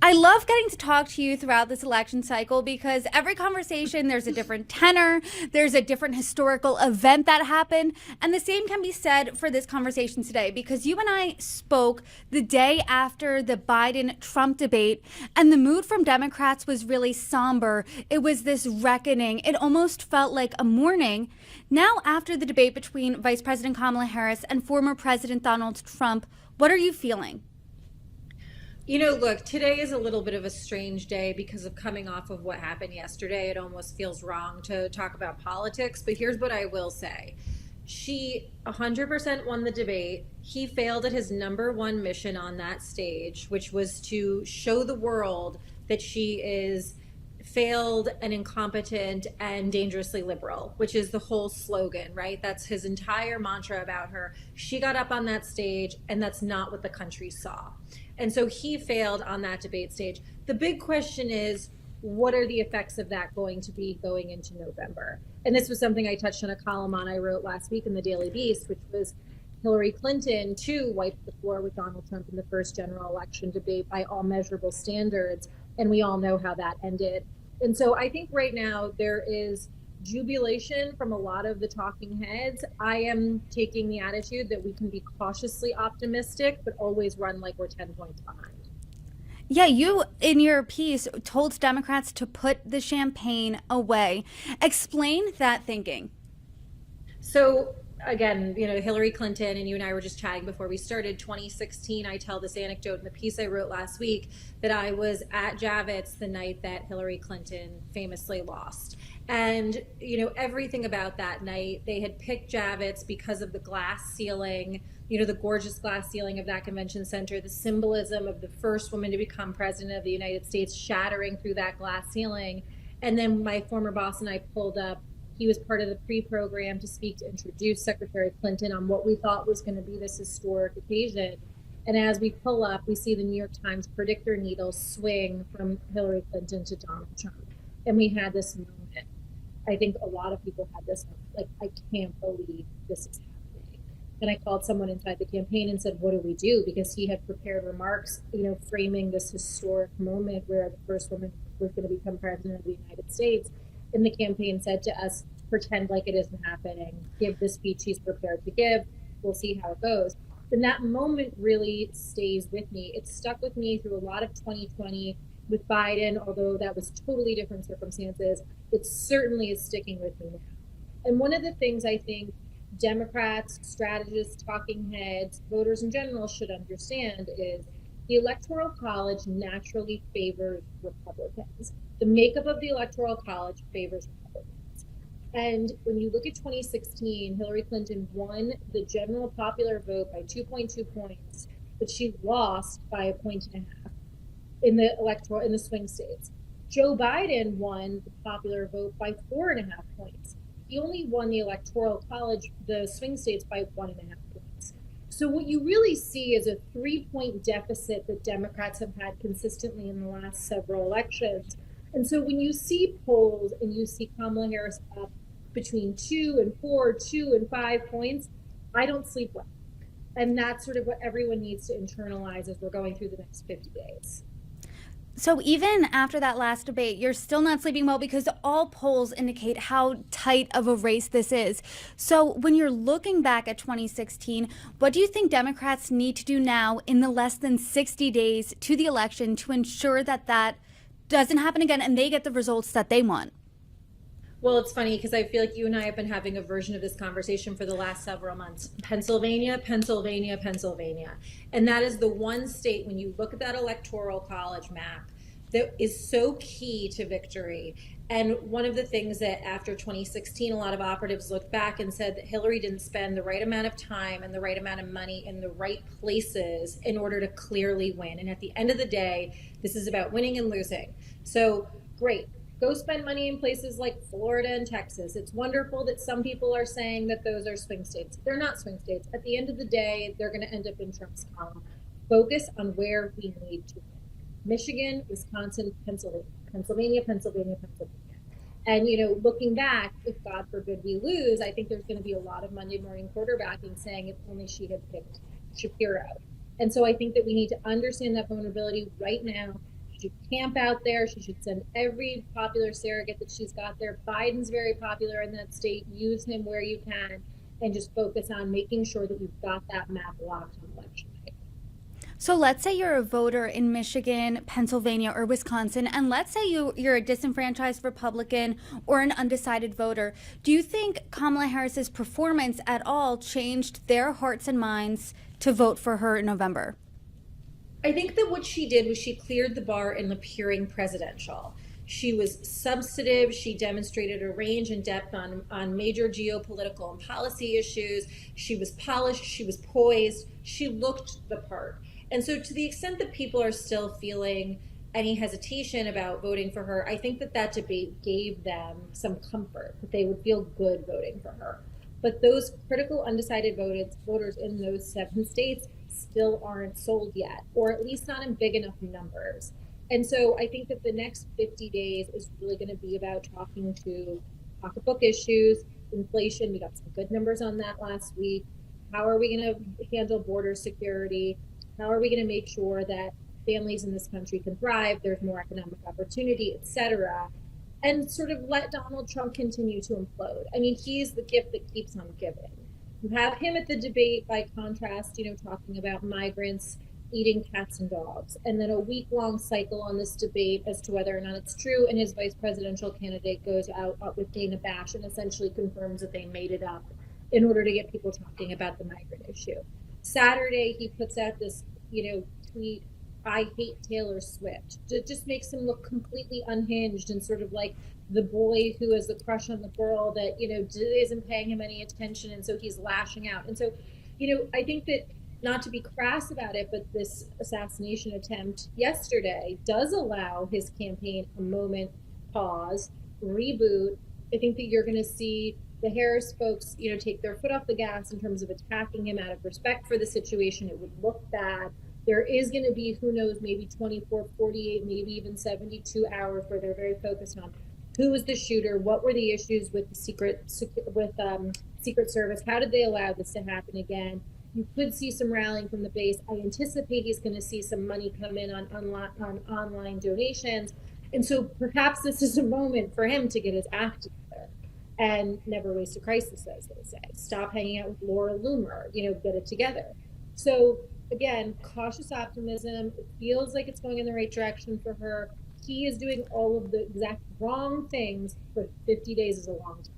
I love getting to talk to you throughout this election cycle because every conversation there's a different tenor, there's a different historical event that happened, and the same can be said for this conversation today because you and I spoke the day after the Biden-Trump debate, and the mood from Democrats was really somber. It was this reckoning. It almost felt like a mourning. Now, after the debate between Vice President Kamala Harris and former President Donald Trump, what are you feeling? Look, today is a little bit of a strange day because of coming off of what happened yesterday. It almost feels wrong to talk about politics, but here's what I will say. She 100% won the debate. He failed at his number one mission on that stage, which was to show the world that she is failed and incompetent and dangerously liberal, which is the whole slogan, right? That's his entire mantra about her. She got up on that stage, and that's not what the country saw. And so he failed on that debate stage. The big question is, what are the effects of that going to be going into November? And this was something I touched on a column on I wrote last week in the Daily Beast, which was Hillary Clinton too wiped the floor with Donald Trump in the first general election debate by all measurable standards. And we all know how that ended. And so I think right now there is jubilation from a lot of the talking heads. I am taking the attitude that we can be cautiously optimistic, but always run like we're 10 points behind. Yeah, you in your piece told Democrats to put the champagne away. Explain that thinking. So again, Hillary Clinton, and you and I were just chatting before we started, 2016, I tell this anecdote in the piece I wrote last week that I was at Javits the night that Hillary Clinton famously lost. And, everything about that night, they had picked Javits because of the glass ceiling, the gorgeous glass ceiling of that convention center, the symbolism of the first woman to become president of the United States shattering through that glass ceiling. And then my former boss and I pulled up. He was part of the pre-program to speak to introduce Secretary Clinton on what we thought was going to be this historic occasion. And as we pull up, we see the New York Times predictor needle swing from Hillary Clinton to Donald Trump. And we had this moment. I think a lot of people had this moment, like, I can't believe this is happening. And I called someone inside the campaign and said, what do we do? Because he had prepared remarks, framing this historic moment where the first woman was going to become president of the United States. And the campaign said to us, pretend like it isn't happening, give the speech he's prepared to give, we'll see how it goes. And that moment really stays with me. It stuck with me through a lot of 2020 with Biden, although that was totally different circumstances. It certainly is sticking with me now. And one of the things I think Democrats, strategists, talking heads, voters in general should understand is the Electoral College naturally favors Republicans. The makeup of the Electoral College favors Republicans. And when you look at 2016, Hillary Clinton won the general popular vote by 2.2 points, but she lost by a point and a half in the swing states. Joe Biden won the popular vote by 4.5 points. He only won the Electoral College, the swing states, by 1.5 points. So what you really see is a 3-point deficit that Democrats have had consistently in the last several elections. And so when you see polls and you see Kamala Harris up between 2 and 4, 2 and 5 points, I don't sleep well. And that's sort of what everyone needs to internalize as we're going through the next 50 days. So even after that last debate, you're still not sleeping well because all polls indicate how tight of a race this is. So when you're looking back at 2016, what do you think Democrats need to do now in the less than 60 days to the election to ensure that that doesn't happen again and they get the results that they want? Well, it's funny because I feel like you and I have been having a version of this conversation for the last several months. Pennsylvania, Pennsylvania, Pennsylvania. And that is the one state, when you look at that electoral college map, that is so key to victory. And one of the things that after 2016, a lot of operatives looked back and said that Hillary didn't spend the right amount of time and the right amount of money in the right places in order to clearly win. And at the end of the day, this is about winning and losing. So great. Go spend money in places like Florida and Texas. It's wonderful that some people are saying that those are swing states. They're not swing states. At the end of the day, they're going to end up in Trump's column. Focus on where we need to win. Michigan, Wisconsin, Pennsylvania, Pennsylvania, Pennsylvania, Pennsylvania. And, looking back, if God forbid we lose, I think there's going to be a lot of Monday morning quarterbacking saying if only she had picked Shapiro. And so I think that we need to understand that vulnerability right now, should camp out there. She should send every popular surrogate that she's got there. Biden's very popular in that state. Use him where you can and just focus on making sure that we've got that map locked on election day. So let's say you're a voter in Michigan, Pennsylvania, or Wisconsin, and let's say you're a disenfranchised Republican or an undecided voter. Do you think Kamala Harris's performance at all changed their hearts and minds to vote for her in November? I think that what she did was she cleared the bar in appearing presidential. She was substantive. She demonstrated a range and depth on major geopolitical and policy issues. She was polished. She was poised. She looked the part. And so to the extent that people are still feeling any hesitation about voting for her, I think that debate gave them some comfort, that they would feel good voting for her. But those critical undecided voters in those 7 states still aren't sold yet, or at least not in big enough numbers. And so I think that the next 50 days is really going to be about talking to pocketbook issues, inflation. We got some good numbers on that last week. How are we going to handle border security? How are we going to make sure that families in this country can thrive? There's more economic opportunity, et cetera. And sort of let Donald Trump continue to implode. I mean, he's the gift that keeps on giving. You have him at the debate, by contrast, talking about migrants eating cats and dogs, and then a week-long cycle on this debate as to whether or not it's true, and his vice presidential candidate goes out with Dana Bash and essentially confirms that they made it up in order to get people talking about the migrant issue. Saturday, he puts out this, tweet, "I hate Taylor Swift." It just makes him look completely unhinged and sort of like the boy who has a crush on the girl that, isn't paying him any attention, and so he's lashing out. And so, I think that, not to be crass about it, but this assassination attempt yesterday does allow his campaign a moment pause, reboot. I think that you're going to see the Harris folks, take their foot off the gas in terms of attacking him out of respect for the situation. It would look bad. There is going to be, who knows, maybe 24, 48, maybe even 72 hours where they're very focused on who was the shooter, what were the issues with the Secret Service, how did they allow this to happen again. You could see some rallying from the base. I anticipate he's going to see some money come in on online donations. And so perhaps this is a moment for him to get his act together and never waste a crisis, as they say. Stop hanging out with Laura Loomer, get it together. So again, cautious optimism. It feels like it's going in the right direction for her. He is doing all of the exact wrong things, but 50 days is a long time.